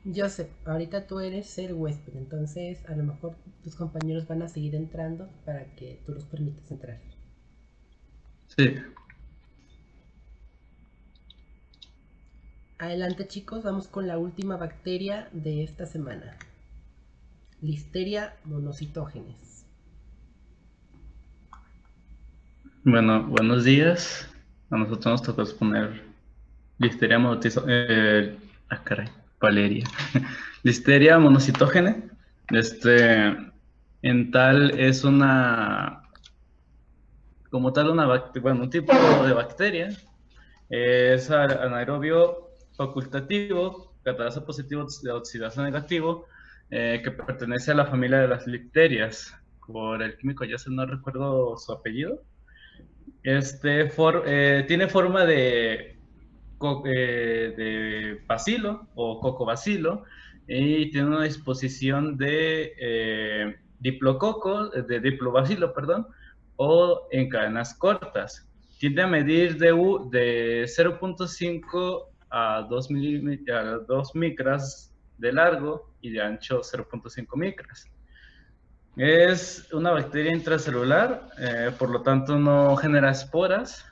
Joseph, ahorita tú eres el huésped, entonces a lo mejor tus compañeros van a seguir entrando para que tú los permitas entrar. Sí, Adelante chicos, vamos con la última bacteria de esta semana. Listeria monocytogenes. bueno, buenos días. A nosotros nos tocó exponer Listeria caray, Valeria. Listeria monocitógene. Este, en tal es como tal, bueno, un tipo de bacteria. Es anaerobio facultativo, catarasa positivo de oxidasa negativo, que pertenece a la familia de las literias. Por el químico, ya se no recuerdo su apellido. Tiene forma de bacilo o cocobacilo y tiene una disposición de diplococo, de diplobacilo, perdón, o en cadenas cortas. Tiende a medir de 0.5 a 2 micras de largo y de ancho 0.5 micras. Es una bacteria intracelular, por lo tanto no genera esporas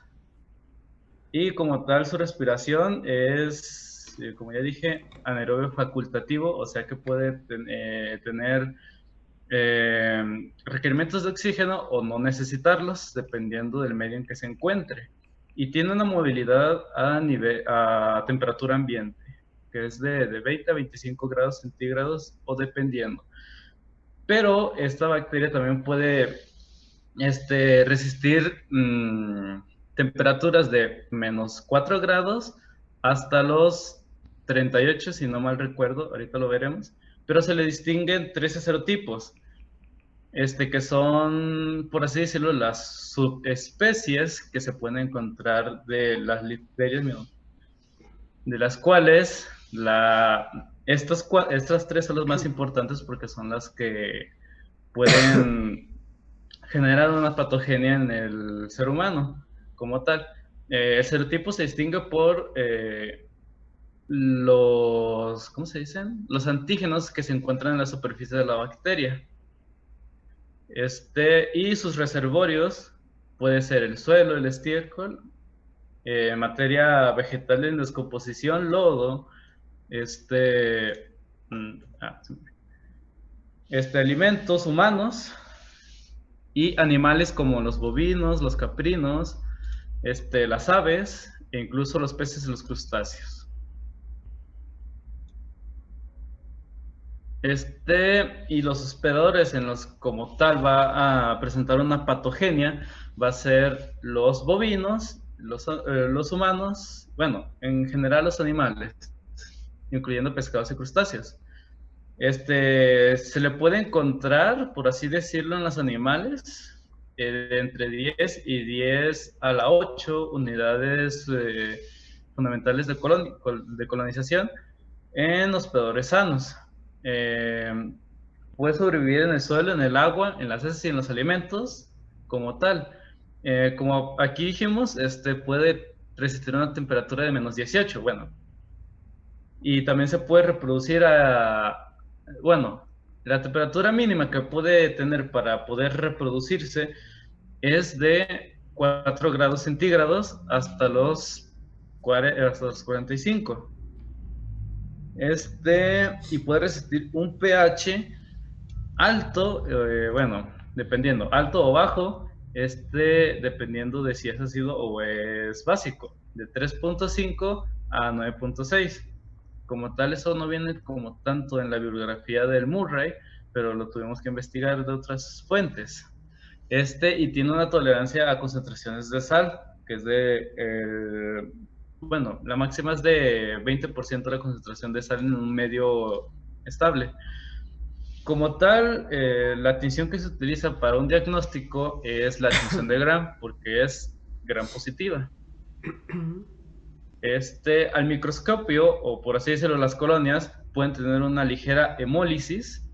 y como tal su respiración es, como ya dije, anaerobio facultativo, o sea que puede tener eh, requerimientos de oxígeno o no necesitarlos, dependiendo del medio en que se encuentre. Y tiene una movilidad a temperatura ambiente, que es de 20 a 25 grados centígrados o dependiendo. Pero esta bacteria también puede resistir temperaturas de -4 grados hasta los 38, si no mal recuerdo, ahorita lo veremos, pero se le distinguen 13 serotipos, que son, por así decirlo, las subespecies que se pueden encontrar de las literias, de las cuales estas tres son las más importantes porque son las que pueden generar una patogenia en el ser humano como tal. El serotipo se distingue por ¿cómo se dicen? Los antígenos que se encuentran en la superficie de la bacteria. Y sus reservorios puede ser el suelo, el estiércol, materia vegetal en descomposición, lodo, este, mm, ah, alimentos humanos y animales como los bovinos, los caprinos, las aves e incluso los peces y los crustáceos. Y los hospedadores en los como tal va a presentar una patogenia, va a ser los bovinos, los humanos, bueno, en general los animales, incluyendo pescados y crustáceos. Se le puede encontrar, por así decirlo, en los animales, entre 10 y 10 a la 8 unidades fundamentales de colonización en hospedadores sanos. Eh, Puede sobrevivir en el suelo, en el agua, en las heces y en los alimentos como tal. Como aquí dijimos, puede resistir una temperatura de -18. Bueno, y también se puede reproducir bueno, la temperatura mínima que puede tener para poder reproducirse es de 4 grados centígrados hasta los 45. Y puede resistir un pH alto, bueno, dependiendo, alto o bajo, dependiendo de si es ácido o es básico, de 3.5 a 9.6. Como tal, eso no viene como tanto en la bibliografía del Murray, pero lo tuvimos que investigar de otras fuentes. Y tiene una tolerancia a concentraciones de sal, que es bueno, la máxima es de 20% de la concentración de sal en un medio estable. Como tal, la tinción que se utiliza para un diagnóstico es la tinción de Gram, porque es Gram positiva. Al microscopio, o por así decirlo, las colonias pueden tener una ligera hemólisis,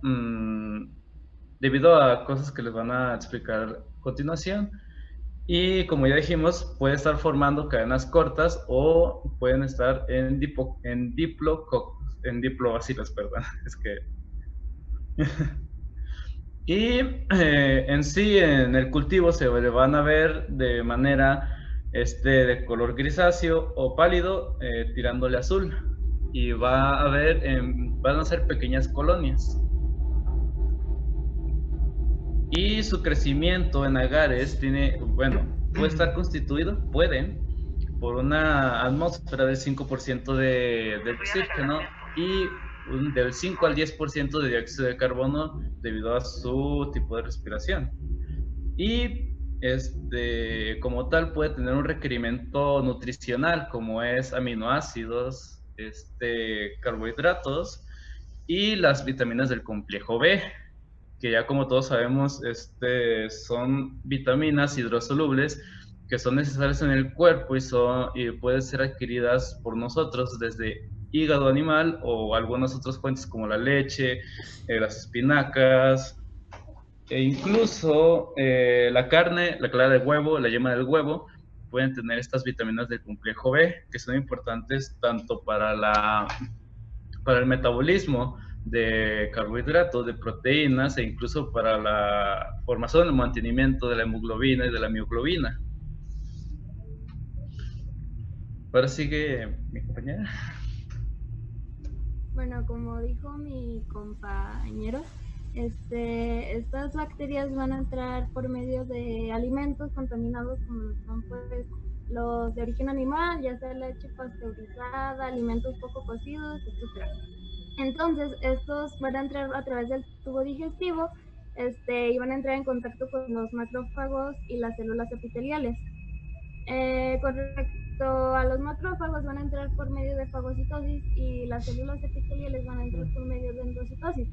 mmm, debido a cosas que les van a explicar a continuación. Y como ya dijimos, puede estar formando cadenas cortas o pueden estar en diplobacilos, perdón. Es que y en sí, en el cultivo se le van a ver de manera de color grisáceo o pálido, tirándole azul. Y va a haber, van a ser pequeñas colonias. Y su crecimiento en agares tiene, bueno, puede estar constituido, pueden, por una atmósfera del 5% de oxígeno y del 5 al 10% de dióxido de carbono debido a su tipo de respiración. Y como tal puede tener un requerimiento nutricional como es aminoácidos, carbohidratos y las vitaminas del complejo B, que ya como todos sabemos son vitaminas hidrosolubles que son necesarias en el cuerpo y pueden ser adquiridas por nosotros desde hígado animal o algunas otras fuentes como la leche, las espinacas, e incluso la carne, la clara del huevo, la yema del huevo, pueden tener estas vitaminas del complejo B, que son importantes tanto para el metabolismo de carbohidratos, de proteínas e incluso para la formación y mantenimiento de la hemoglobina y de la mioglobina. Ahora sigue mi compañera. Bueno, como dijo mi compañero, estas bacterias van a entrar por medio de alimentos contaminados como son pues los de origen animal, ya sea leche pasteurizada, alimentos poco cocidos, etc. Entonces, estos van a entrar a través del tubo digestivo, y van a entrar en contacto con los macrófagos y las células epiteliales. Con respecto a los macrófagos, van a entrar por medio de fagocitosis y las células epiteliales van a entrar por medio de endocitosis.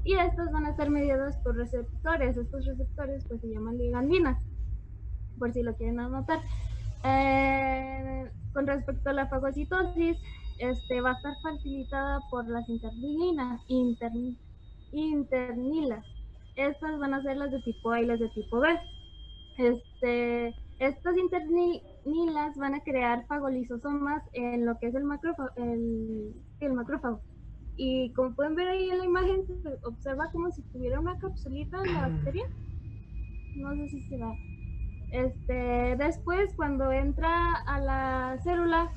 Y estas van a estar mediadas por receptores. Estos receptores pues se llaman ligandinas, por si lo quieren anotar. Con respecto a la fagocitosis, va a estar facilitada por las internilas. Estas van a ser las de tipo A y las de tipo B. Estas internilas van a crear fagolisosomas en lo que es el macrófago. Y como pueden ver ahí en la imagen, se observa como si tuviera una capsulita en la bacteria. No sé si se va. Después, cuando entra a la célula,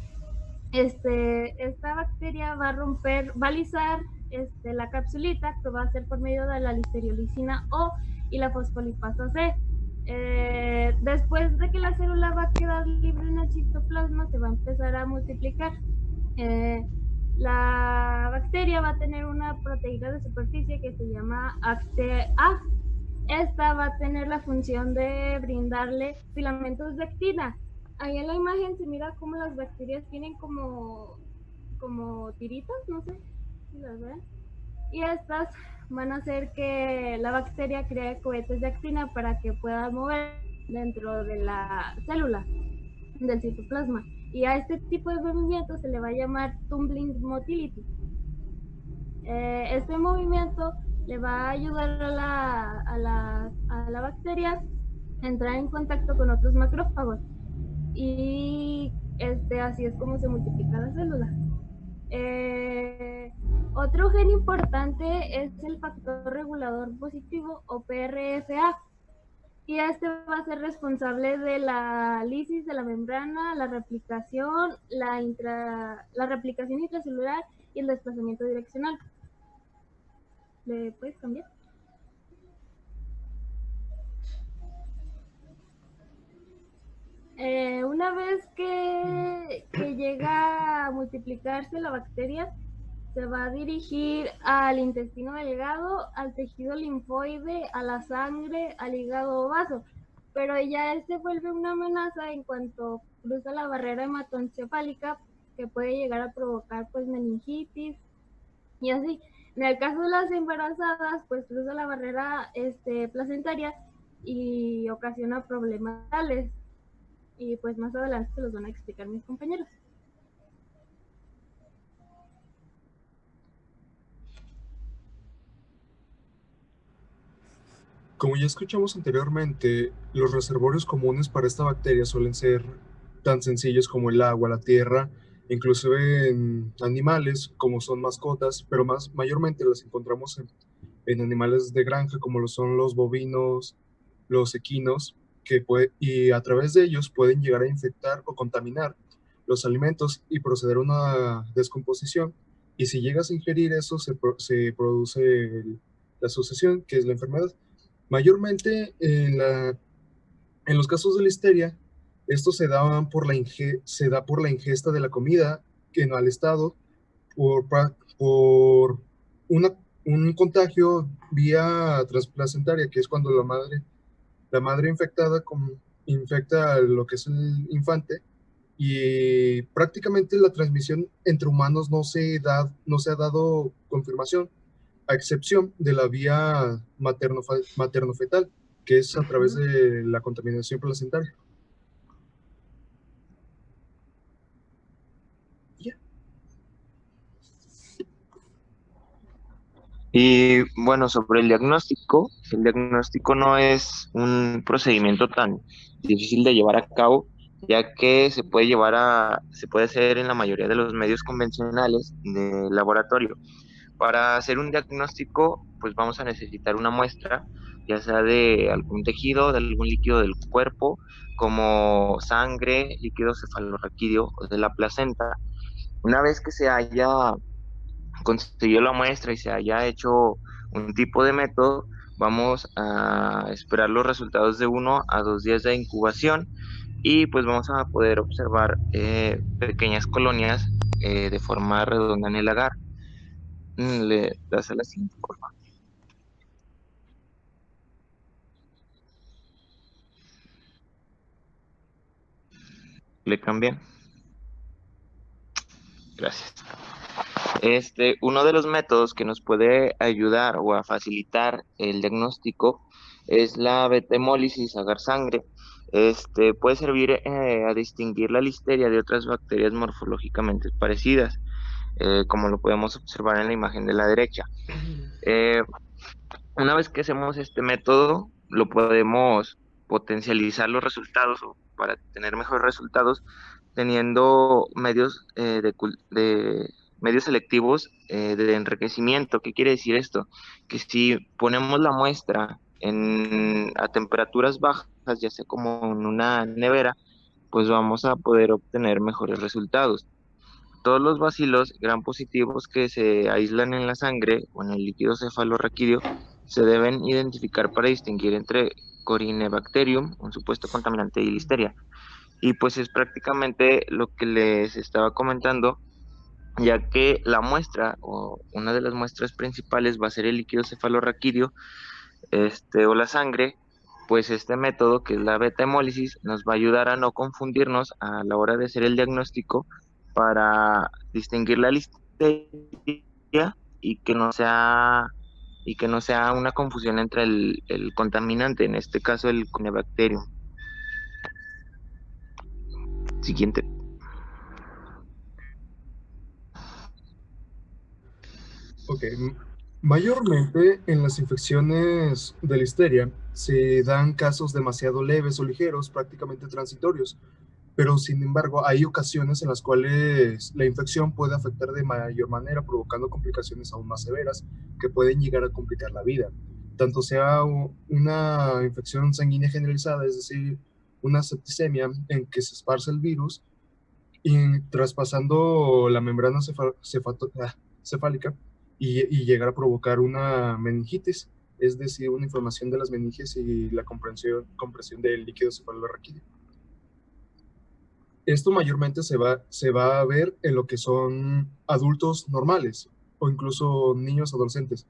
esta bacteria va a va a lisar la capsulita, que va a ser por medio de la listeriolicina O y la fosfolipasa C. Después de que la célula va a quedar libre en el citoplasma, se va a empezar a multiplicar. La bacteria va a tener una proteína de superficie que se llama ACTA. Esta va a tener la función de brindarle filamentos de actina. Ahí en la imagen se mira cómo las bacterias tienen como tiritas, no sé si las ven. Y estas van a hacer que la bacteria cree cohetes de actina para que pueda mover dentro de la célula del citoplasma. Y a este tipo de movimiento se le va a llamar tumbling motility. Este movimiento le va a ayudar a la bacteria a entrar en contacto con otros macrófagos. Y así es como se multiplica la célula. Otro gen importante es el factor regulador positivo o PRFA. Y este va a ser responsable de la lisis de la membrana, la replicación, la replicación intracelular y el desplazamiento direccional. ¿Le puedes cambiar? Una vez que llega a multiplicarse la bacteria, se va a dirigir al intestino delgado, al tejido linfoide, a la sangre, al hígado o vaso. Pero ya vuelve una amenaza en cuanto cruza la barrera hematoencefálica, que puede llegar a provocar pues meningitis y así. En el caso de las embarazadas, pues cruza la barrera placentaria y ocasiona problemas tales. Y pues más adelante se los van a explicar mis compañeros. Como ya escuchamos anteriormente, los reservorios comunes para esta bacteria suelen ser tan sencillos como el agua, la tierra, inclusive en animales como son mascotas, pero mayormente las encontramos en animales de granja como lo son los bovinos, los equinos, y a través de ellos pueden llegar a infectar o contaminar los alimentos y proceder a una descomposición. Y si llegas a ingerir eso, se produce la sucesión, que es la enfermedad. Mayormente en los casos de listeria, esto se da por la ingesta de la comida que en al estado por una, un contagio vía transplacentaria, que es cuando la madre infectada infecta lo que es el infante, y prácticamente la transmisión entre humanos no se ha dado confirmación, a excepción de la vía materno-fetal, que es a través de la contaminación placentaria. Yeah. Y bueno, sobre el diagnóstico no es un procedimiento tan difícil de llevar a cabo, ya que se puede hacer en la mayoría de los medios convencionales de laboratorio. Para hacer un diagnóstico, pues vamos a necesitar una muestra, ya sea de algún tejido, de algún líquido del cuerpo, como sangre, líquido cefalorraquídeo o de la placenta. Una vez que se haya conseguido la muestra y se haya hecho un tipo de método, vamos a esperar los resultados de 1 a 2 días de incubación y pues vamos a poder observar pequeñas colonias de forma redonda en el agar. Le das a la siguiente, por favor. ¿Le cambian? Gracias. Uno de los métodos que nos puede ayudar o a facilitar el diagnóstico es la beta-hemólisis agar-sangre. Puede servir a distinguir la listeria de otras bacterias morfológicamente parecidas, como lo podemos observar en la imagen de la derecha. Eh, una vez que hacemos este método, lo podemos potencializar los resultados o para tener mejores resultados teniendo medios de medios selectivos de enriquecimiento. ¿Qué quiere decir esto? Que si ponemos la muestra a temperaturas bajas, ya sea como en una nevera, pues vamos a poder obtener mejores resultados. Todos los bacilos gram positivos que se aíslan en la sangre o en el líquido cefalorraquídeo se deben identificar para distinguir entre Corynebacterium, un supuesto contaminante, y Listeria. Y pues es prácticamente lo que les estaba comentando, ya que la muestra o una de las muestras principales va a ser el líquido cefalorraquídeo, o la sangre. Pues este método, que es la beta-hemólisis, nos va a ayudar a no confundirnos a la hora de hacer el diagnóstico para distinguir la listeria y que no sea una confusión entre el contaminante, en este caso el Corynebacterium. Siguiente. Ok. Mayormente en las infecciones de listeria se dan casos demasiado leves o ligeros, prácticamente transitorios, pero sin embargo hay ocasiones en las cuales la infección puede afectar de mayor manera, provocando complicaciones aún más severas que pueden llegar a complicar la vida. Tanto sea una infección sanguínea generalizada, es decir, una septicemia en que se esparce el virus y traspasando la membrana cefálica y llegar a provocar una meningitis, es decir, una inflamación de las meninges y la compresión del líquido cefalorraquídeo. Esto mayormente se va a ver en lo que son adultos normales o incluso niños adolescentes.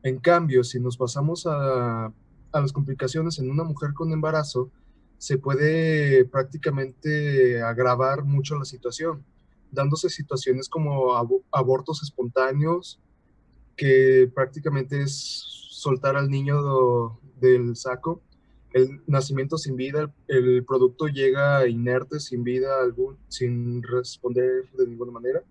En cambio, si nos pasamos a las complicaciones en una mujer con embarazo, se puede prácticamente agravar mucho la situación, dándose situaciones como abortos espontáneos, que prácticamente es soltar al niño del saco, el nacimiento sin vida, el producto llega inerte, sin vida, sin responder de ninguna manera,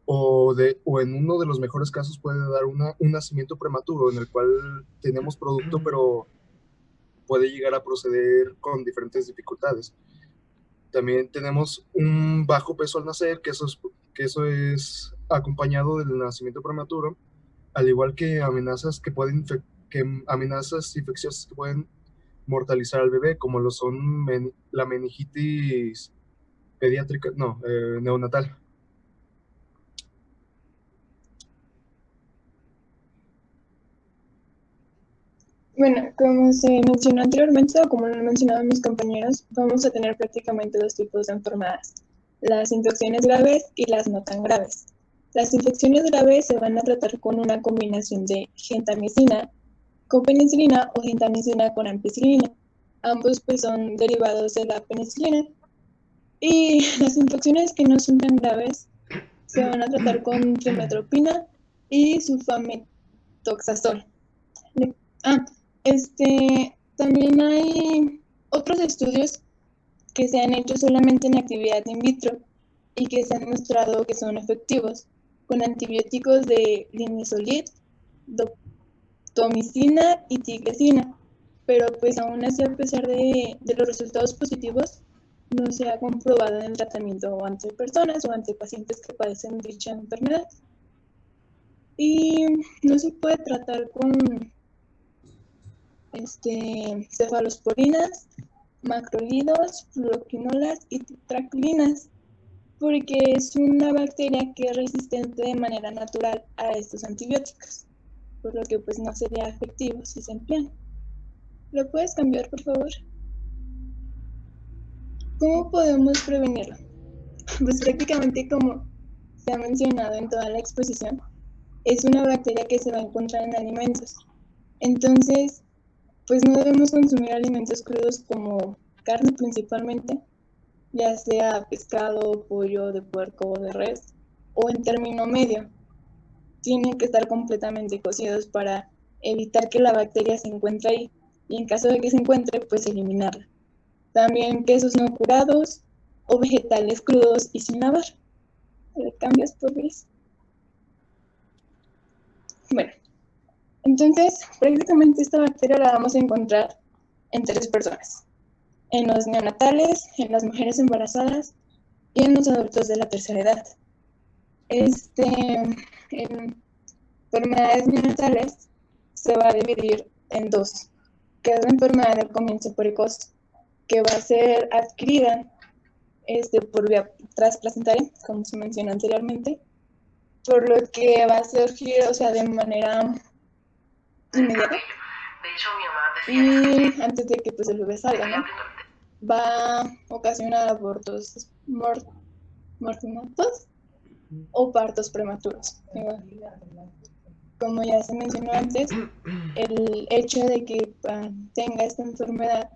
o en uno de los mejores casos puede dar un nacimiento prematuro en el cual tenemos producto pero puede llegar a proceder con diferentes dificultades. También tenemos un bajo peso al nacer, que eso es acompañado del nacimiento prematuro, al igual que amenazas amenazas infecciosas que pueden mortalizar al bebé, como lo son la meningitis pediátrica, neonatal. Bueno, como se mencionó anteriormente, o como lo han mencionado mis compañeros, vamos a tener prácticamente dos tipos de enfermedades: las infecciones graves y las no tan graves. Las infecciones graves se van a tratar con una combinación de gentamicina con penicilina o gentamicina con ampicilina. Ambos pues son derivados de la penicilina. Y las infecciones que no son tan graves se van a tratar con trimetopina y sulfamethoxazol. También hay otros estudios que se han hecho solamente en actividad in vitro y que se han mostrado que son efectivos, con antibióticos de linezolid, daptomicina y tigresina, pero pues aún así, a pesar de los resultados positivos, no se ha comprobado en el tratamiento ante personas o ante pacientes que padecen dicha enfermedad. Y no se puede tratar con cefalosporinas, macrolidos, fluoroquinolas y tetraquilinas, porque es una bacteria que es resistente de manera natural a estos antibióticos, por lo que pues no sería efectivo si se emplean. ¿Lo puedes cambiar, por favor? ¿Cómo podemos prevenirlo? Pues prácticamente, como se ha mencionado en toda la exposición, es una bacteria que se va a encontrar en alimentos. Entonces, pues no debemos consumir alimentos crudos como carne principalmente, ya sea pescado, pollo, de puerco o de res, o en término medio. Tienen que estar completamente cocidos para evitar que la bacteria se encuentre ahí, y en caso de que se encuentre, pues eliminarla. También quesos no curados o vegetales crudos y sin lavar. ¿Le cambias, por favor? Bueno, entonces prácticamente esta bacteria la vamos a encontrar en 3 personas: en los neonatales, en las mujeres embarazadas y en los adultos de la tercera edad. En enfermedades neonatales se va a dividir en 2, que es la enfermedad del comienzo precoz, que va a ser adquirida por vía transplacentaria, como se mencionó anteriormente, por lo que va a surgir, de manera inmediata. Y antes de que pues el bebé salga, ¿no? Va a ocasionar abortos mortinatos o partos prematuros. Como ya se mencionó antes, el hecho de que tenga esta enfermedad,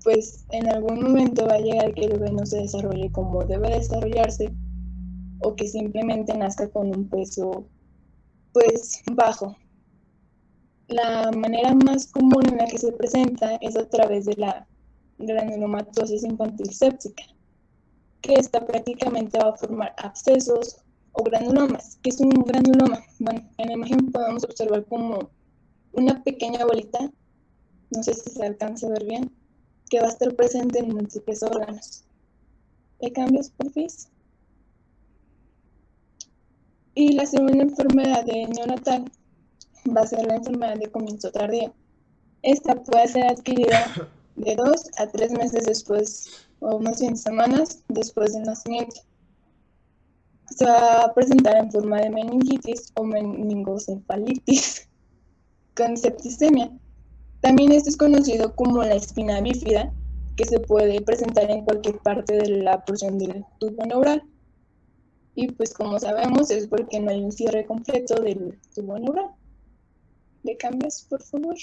pues en algún momento va a llegar que el bebé no se desarrolle como debe desarrollarse, o que simplemente nazca con un peso pues bajo. La manera más común en la que se presenta es a través de la granulomatosis infantil séptica, que esta prácticamente va a formar abscesos o granulomas. ¿Qué es un granuloma? Bueno, en la imagen podemos observar como una pequeña bolita, no sé si se alcanza a ver bien, que va a estar presente en múltiples órganos. ¿Le cambias, por favor? Y la segunda enfermedad de neonatal va a ser la enfermedad de comienzo tardío. Esta puede ser adquirida de 2 a 3 meses después, o más bien semanas después del nacimiento. Se va a presentar en forma de meningitis o meningocefalitis con septicemia. También esto es conocido como la espina bífida, que se puede presentar en cualquier parte de la porción del tubo neural. Y pues como sabemos es porque no hay un cierre completo del tubo neural. ¿Le cambias, por favor?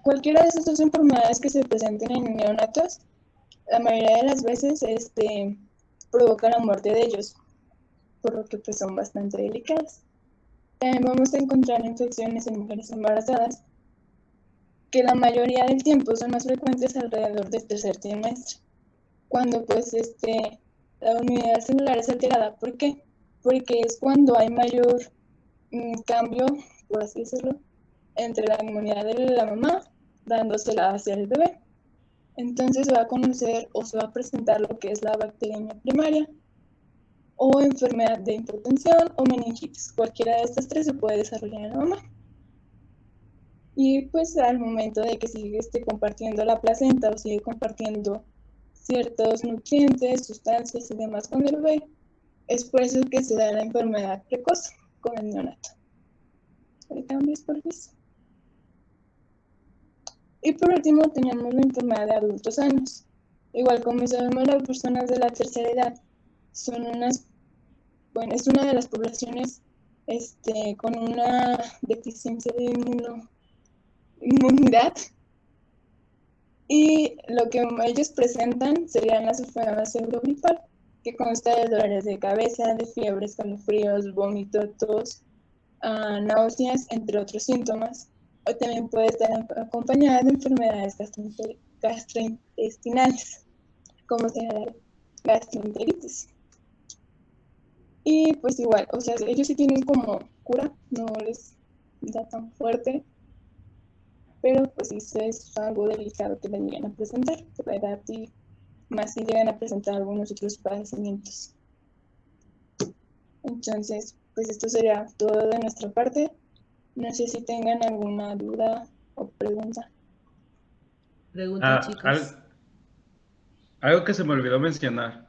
Cualquiera de esas 2 enfermedades que se presenten en neonatos, la mayoría de las veces provoca la muerte de ellos, por lo que pues son bastante delicadas. También vamos a encontrar infecciones en mujeres embarazadas, que la mayoría del tiempo son más frecuentes alrededor del tercer trimestre, cuando pues la unidad celular es alterada. ¿Por qué? Porque es cuando hay mayor cambio, por así decirlo, entre la inmunidad de la mamá, dándosela hacia el bebé. Entonces va a conocer o se va a presentar lo que es la bacteriemia primaria o enfermedad de hipotensión o meningitis. Cualquiera de estas tres se puede desarrollar en la mamá. Y pues al momento de que sigue compartiendo la placenta o sigue compartiendo ciertos nutrientes, sustancias y demás con el bebé, es por eso que se da la enfermedad precoz con el neonato. ¿Le cambias por favor? Y por último tenemos la enfermedad de adultos sanos. Igual como sabemos, las personas de la tercera edad son bueno, es una de las poblaciones con una deficiencia de inmunidad. Y lo que ellos presentan serían las enfermedades pseudogripal, que consta de dolores de cabeza, de fiebre, escalofríos, vómito, tos, náuseas, entre otros síntomas. O también puede estar acompañada de enfermedades gastrointestinales, como sería la gastroenteritis. Y pues igual, o sea, ellos sí tienen como cura, no les da tan fuerte, pero pues sí es algo delicado que le llegan a presentar por la edad y más si llegan a presentar algunos otros padecimientos. Entonces, pues esto sería todo de nuestra parte. No sé si tengan alguna duda o pregunta. Pregunta, chicos. Algo que se me olvidó mencionar.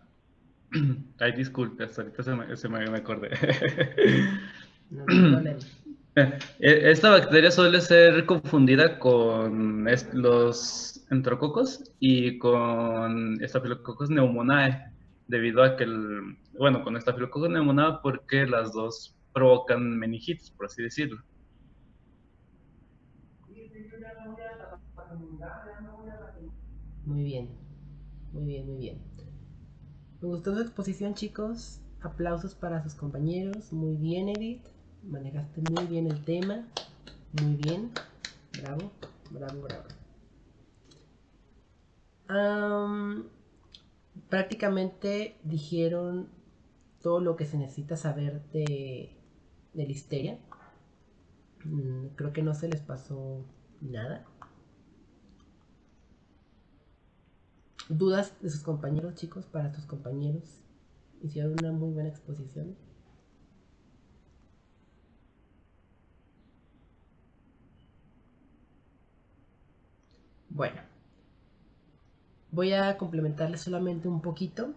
Ay, disculpe, ahorita se me acordé. No hay problema. Esta bacteria suele ser confundida con los enterococos y con Staphylococcus pneumoniae, debido a que, con Staphylococcus pneumoniae porque las dos provocan meningitis, por así decirlo. Muy bien, muy bien, muy bien. Me gustó su exposición, chicos. Aplausos para sus compañeros. Muy bien, Edith. Manejaste muy bien el tema. Muy bien. Bravo, bravo, bravo. Prácticamente dijeron todo lo que se necesita saber de Listeria. Creo que no se les pasó nada. ¿Dudas de sus compañeros, chicos? Para tus compañeros. Hicieron una muy buena exposición. Bueno, voy a complementarles solamente un poquito.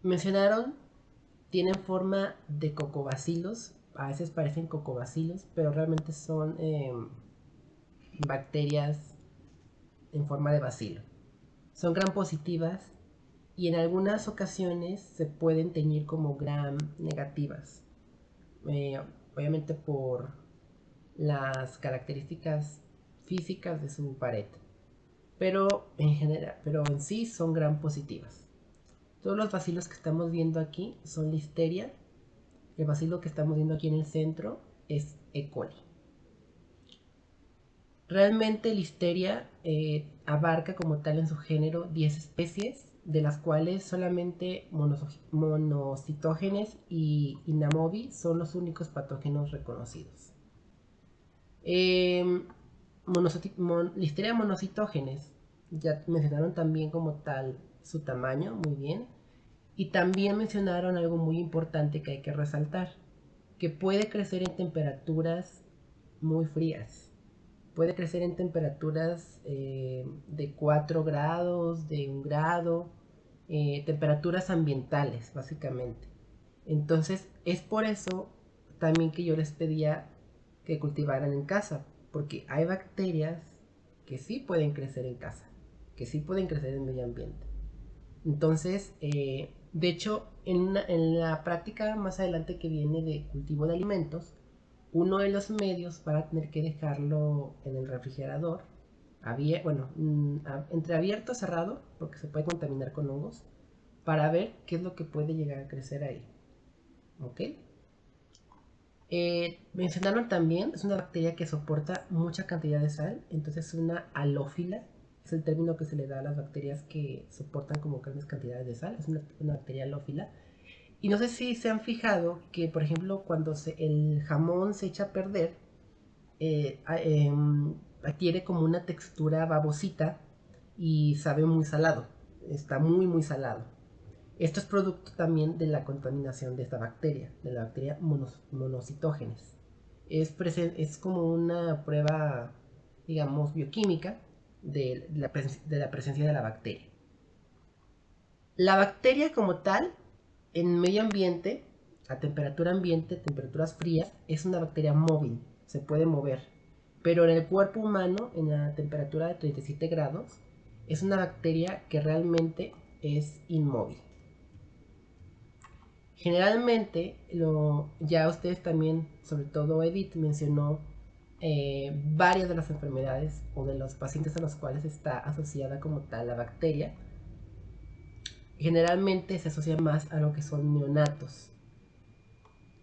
Mencionaron, tienen forma de cocobacilos. A veces parecen cocobacilos, pero realmente son bacterias en forma de bacilo. Son gram positivas y en algunas ocasiones se pueden teñir como gram negativas. Obviamente por las características físicas de su pared. Pero en sí son gram positivas. Todos los bacilos que estamos viendo aquí son Listeria. El bacilo que estamos viendo aquí en el centro es E. coli. Realmente Listeria abarca como tal en su género 10 especies, de las cuales solamente monocitógenes y inamovi son los únicos patógenos reconocidos. Listeria monocitógenes, ya mencionaron también como tal su tamaño, muy bien. Y también mencionaron algo muy importante que hay que resaltar, que puede crecer en temperaturas muy frías. Puede crecer en temperaturas de 4 grados, de 1 grado, temperaturas ambientales, básicamente. Entonces, es por eso también que yo les pedía que cultivaran en casa, porque hay bacterias que sí pueden crecer en casa, que sí pueden crecer en medio ambiente. Entonces, de hecho, en la práctica más adelante que viene de cultivo de alimentos, uno de los medios para tener que dejarlo en el refrigerador, entre abierto y cerrado, porque se puede contaminar con hongos, para ver qué es lo que puede llegar a crecer ahí. ¿Ok? Mencionaron también, es una bacteria que soporta mucha cantidad de sal, entonces es una halófila, es el término que se le da a las bacterias que soportan como grandes cantidades de sal, es una bacteria halófila. Y no sé si se han fijado que, por ejemplo, cuando el jamón se echa a perder, adquiere como una textura babosita y sabe muy salado. Está muy muy salado. Esto es producto también de la contaminación de esta bacteria, de la bacteria monocitógenes. Es como una prueba, digamos, bioquímica de la presencia de la bacteria. La bacteria como tal, en medio ambiente, a temperatura ambiente, temperaturas frías, es una bacteria móvil, se puede mover. Pero en el cuerpo humano, en la temperatura de 37 grados, es una bacteria que realmente es inmóvil. Generalmente, ya ustedes también, sobre todo Edith, mencionó varias de las enfermedades o de los pacientes a los cuales está asociada como tal la bacteria. Generalmente se asocia más a lo que son neonatos.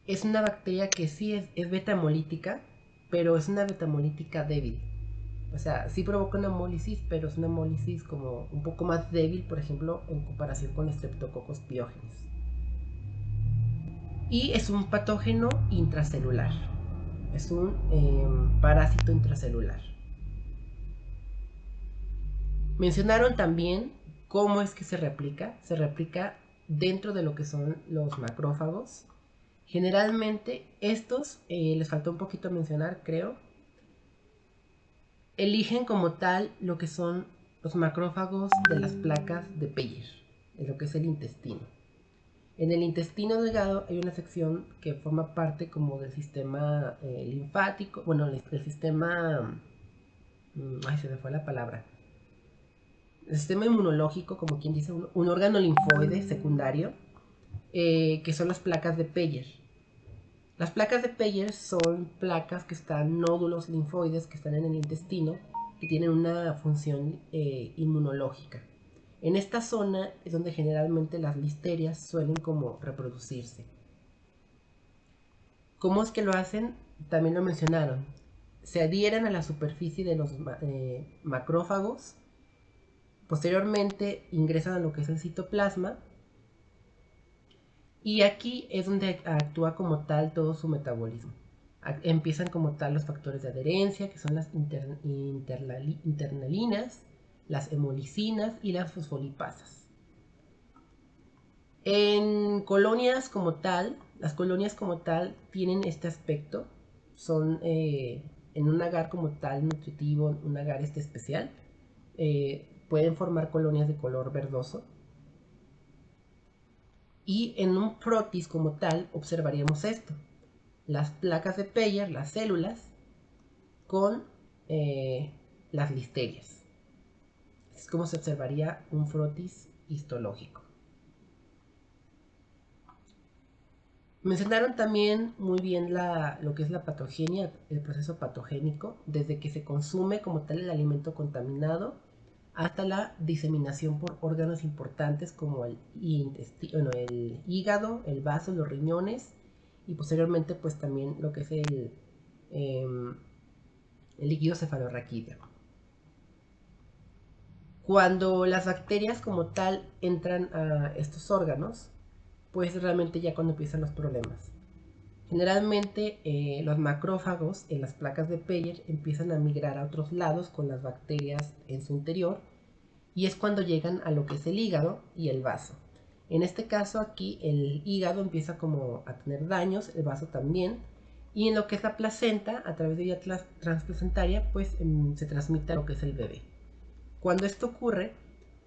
Es una bacteria que sí es beta-hemolítica, pero es una beta-hemolítica débil. O sea, sí provoca una hemólisis, pero es una hemólisis como un poco más débil, por ejemplo, en comparación con Streptococcus pyogenes. Y es un patógeno intracelular. Es un parásito intracelular. Mencionaron también cómo es que se replica. Se replica dentro de lo que son los macrófagos. Generalmente estos, les faltó un poquito mencionar, creo, eligen como tal lo que son los macrófagos de las placas de Peyer, de lo que es el intestino. En el intestino delgado hay una sección que forma parte como del sistema linfático, bueno, el sistema, ay, se me fue la palabra, el sistema inmunológico, como quien dice, un órgano linfoide secundario, que son las placas de Peyer. Las placas de Peyer son placas que están, nódulos linfoides que están en el intestino, que tienen una función inmunológica. En esta zona es donde generalmente las listerias suelen como reproducirse. ¿Cómo es que lo hacen? También lo mencionaron. Se adhieren a la superficie de los macrófagos. Posteriormente ingresan a lo que es el citoplasma. Y aquí es donde actúa como tal todo su metabolismo. Empiezan como tal los factores de adherencia, que son las internalinas, las hemolicinas y las fosfolipasas. En colonias como tal, las colonias como tal tienen este aspecto. Son en un agar como tal nutritivo, un agar especial. Pueden formar colonias de color verdoso. Y en un frotis como tal observaríamos esto. Las placas de Peyer, las células, con las listerias. Es como se observaría un frotis histológico. Mencionaron también muy bien lo que es la patogenia, el proceso patogénico, desde que se consume como tal el alimento contaminado hasta la diseminación por órganos importantes como el hígado, el vaso, los riñones y posteriormente pues también lo que es el líquido cefalorraquídeo. Cuando las bacterias como tal entran a estos órganos, pues realmente ya cuando empiezan los problemas. Generalmente los macrófagos en las placas de Peyer empiezan a migrar a otros lados con las bacterias en su interior y es cuando llegan a lo que es el hígado y el vaso. En este caso aquí el hígado empieza como a tener daños, el vaso también, y en lo que es la placenta, a través de vía transplacentaria, pues se transmite a lo que es el bebé. Cuando esto ocurre,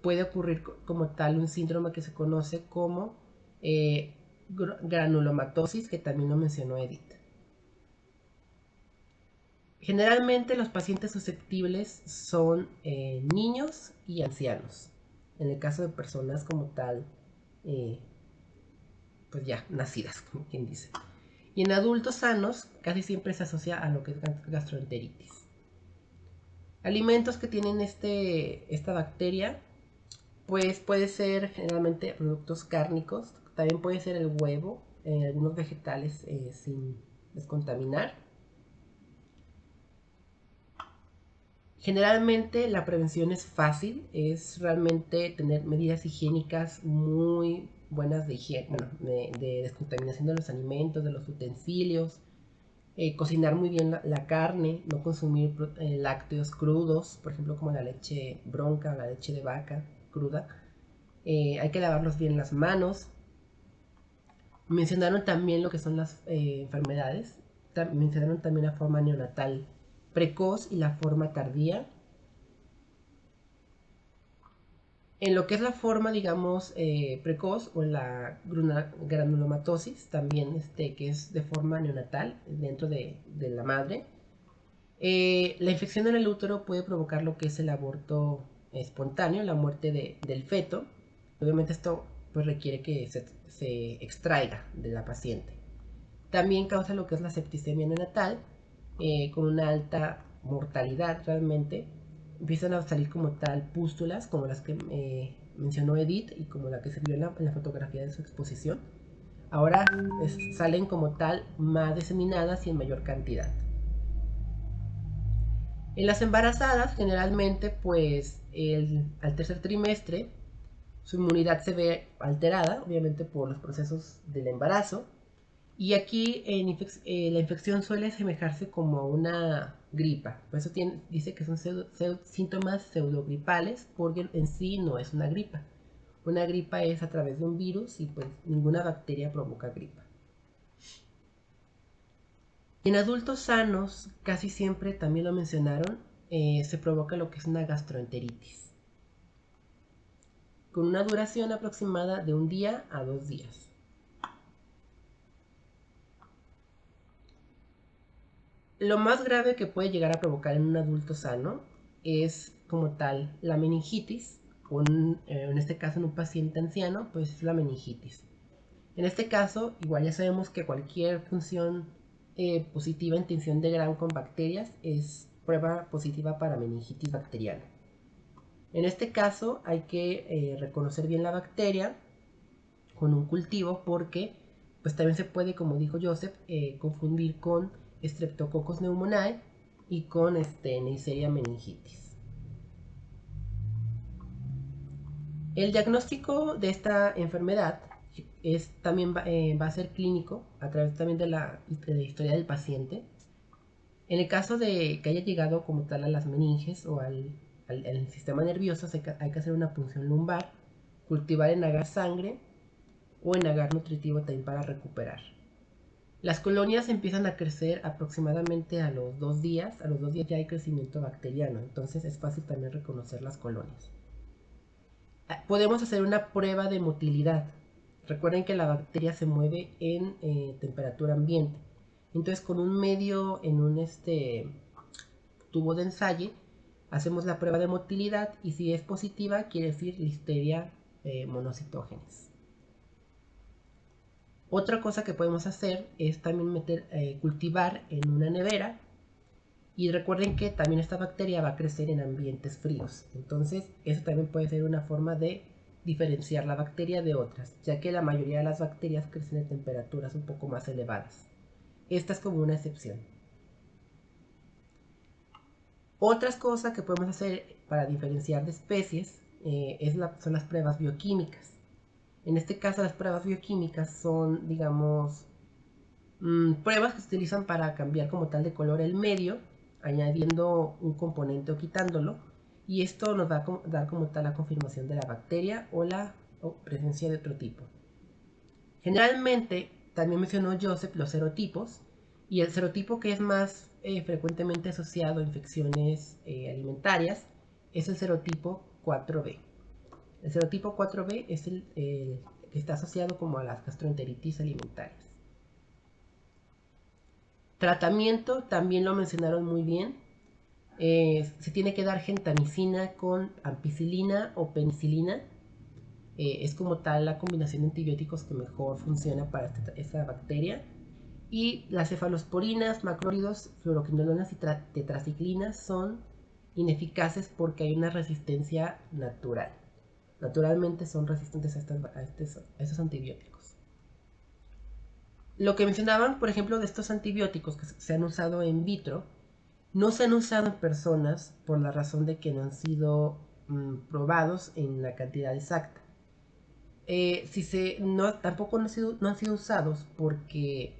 puede ocurrir como tal un síndrome que se conoce como granulomatosis, que también lo mencionó Edith. Generalmente los pacientes susceptibles son niños y ancianos. En el caso de personas como tal, pues ya nacidas, como quien dice. Y en adultos sanos casi siempre se asocia a lo que es gastroenteritis. Alimentos que tienen esta bacteria, pues puede ser generalmente productos cárnicos, también puede ser el huevo, algunos vegetales sin descontaminar. Generalmente la prevención es fácil, es realmente tener medidas higiénicas muy buenas de higiene, bueno, de descontaminación de los alimentos, de los utensilios, cocinar muy bien la carne, no consumir lácteos crudos, por ejemplo como la leche bronca o la leche de vaca cruda. Hay que lavarlos bien las manos. Mencionaron también lo que son las enfermedades. Mencionaron también la forma neonatal precoz y la forma tardía. En lo que es la forma, digamos, precoz o la granulomatosis, también que es de forma neonatal dentro de la madre, la infección en el útero puede provocar lo que es el aborto espontáneo, la muerte del feto. Obviamente esto pues, requiere que se extraiga de la paciente. También causa lo que es la septicemia neonatal, con una alta mortalidad realmente. Empiezan a salir como tal pústulas, como las que mencionó Edith y como la que se vio en la fotografía de su exposición. Ahora salen como tal más diseminadas y en mayor cantidad. En las embarazadas, generalmente, pues al tercer trimestre, su inmunidad se ve alterada, obviamente por los procesos del embarazo. Y aquí la infección suele asemejarse como a una gripa. Por eso dice que son síntomas pseudogripales, porque en sí no es una gripa. Una gripa es a través de un virus y pues ninguna bacteria provoca gripa. En adultos sanos, casi siempre, también lo mencionaron, se provoca lo que es una gastroenteritis, con una duración aproximada de 1 día a 2 días. Lo más grave que puede llegar a provocar en un adulto sano es como tal la meningitis, o en este caso en un paciente anciano, pues es la meningitis. En este caso, igual ya sabemos que cualquier función positiva en tinción de Gram con bacterias es prueba positiva para meningitis bacteriana. En este caso hay que reconocer bien la bacteria con un cultivo porque pues también se puede, como dijo Joseph, confundir con Streptococcus pneumoniae y con Neisseria meningitis. El diagnóstico de esta enfermedad también va a ser clínico a través también de la historia del paciente. En el caso de que haya llegado como tal a las meninges o al sistema nervioso, hay que hacer una punción lumbar, cultivar en agar sangre o en agar nutritivo también para recuperar. Las colonias empiezan a crecer aproximadamente a los 2 días. A los 2 días ya hay crecimiento bacteriano, entonces es fácil también reconocer las colonias. Podemos hacer una prueba de motilidad. Recuerden que la bacteria se mueve en temperatura ambiente. Entonces con un medio en un tubo de ensayo hacemos la prueba de motilidad y si es positiva quiere decir Listeria monocytogenes. Otra cosa que podemos hacer es también cultivar en una nevera. Y recuerden que también esta bacteria va a crecer en ambientes fríos. Entonces, eso también puede ser una forma de diferenciar la bacteria de otras, ya que la mayoría de las bacterias crecen en temperaturas un poco más elevadas. Esta es como una excepción. Otras cosas que podemos hacer para diferenciar de especies son las pruebas bioquímicas. En este caso, las pruebas bioquímicas son, digamos, pruebas que se utilizan para cambiar como tal de color el medio, añadiendo un componente o quitándolo, y esto nos va a dar como tal la confirmación de la bacteria o la presencia de otro tipo. Generalmente, también mencionó Joseph los serotipos, y el serotipo que es más frecuentemente asociado a infecciones alimentarias es el serotipo 4B. El serotipo 4B es el que está asociado como a las gastroenteritis alimentarias. Tratamiento, también lo mencionaron muy bien. Se tiene que dar gentamicina con ampicilina o penicilina. Es como tal la combinación de antibióticos que mejor funciona para esta bacteria. Y las cefalosporinas, macrólidos, fluoroquinolonas y tetraciclinas son ineficaces porque hay una resistencia natural. Naturalmente son resistentes a estos antibióticos. Lo que mencionaban, por ejemplo, de estos antibióticos que se han usado en vitro, no se han usado en personas por la razón de que no han sido probados en la cantidad exacta. Tampoco no han sido usados porque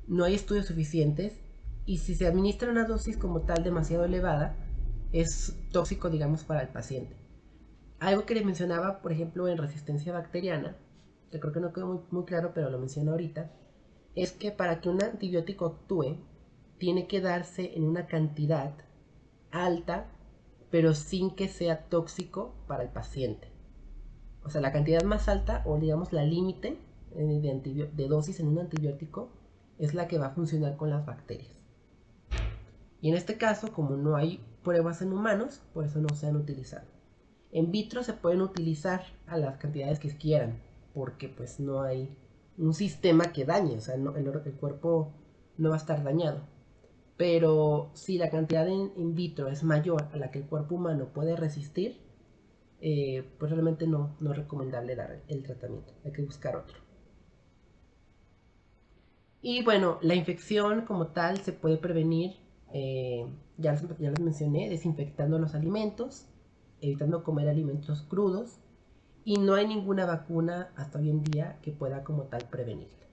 no hay estudios suficientes y si se administra una dosis como tal demasiado elevada, es tóxico, digamos, para el paciente. Algo que le mencionaba, por ejemplo, en resistencia bacteriana, que creo que no quedó muy claro, pero lo menciono ahorita, es que para que un antibiótico actúe, tiene que darse en una cantidad alta, pero sin que sea tóxico para el paciente. O sea, la cantidad más alta, o digamos la límite de dosis en un antibiótico, es la que va a funcionar con las bacterias. Y en este caso, como no hay pruebas en humanos, por eso no se han utilizado. En vitro se pueden utilizar a las cantidades que quieran, porque pues no hay un sistema que dañe, o sea, el cuerpo no va a estar dañado. Pero si la cantidad in vitro es mayor a la que el cuerpo humano puede resistir, pues realmente no es recomendable dar el tratamiento, hay que buscar otro. Y bueno, la infección como tal se puede prevenir, ya les mencioné, desinfectando los alimentos, evitando comer alimentos crudos, y no hay ninguna vacuna hasta hoy en día que pueda como tal prevenirla.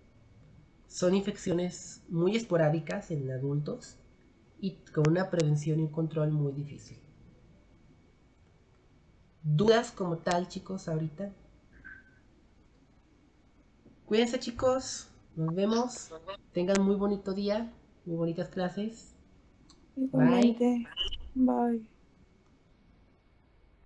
Son infecciones muy esporádicas en adultos y con una prevención y un control muy difícil. ¿Dudas como tal, chicos, ahorita? Cuídense, chicos. Nos vemos. Tengan muy bonito día, muy bonitas clases. Bye. Igualmente. Bye.